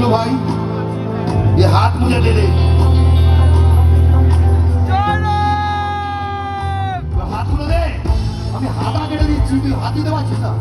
দুলু ভাই, ये हाथ मुझे दे दे। हाथ गुलो दे, আমি হাতা কেটে দিচ্ছি, তুই হাত দিতে পারছিস না।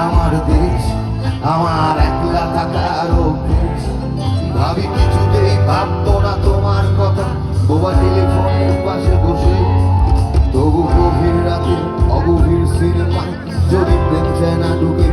আমার দেশ, আমার একলা থাকার অভ্যেস, ভাবি কিছুতেই ভাবতো না তোমার কথা, বোবা টেলিফোনের পাশে বসে। তবু গভীর রাতে অগভীর সিনেমায় যদি প্রেম চায় না ঢুকে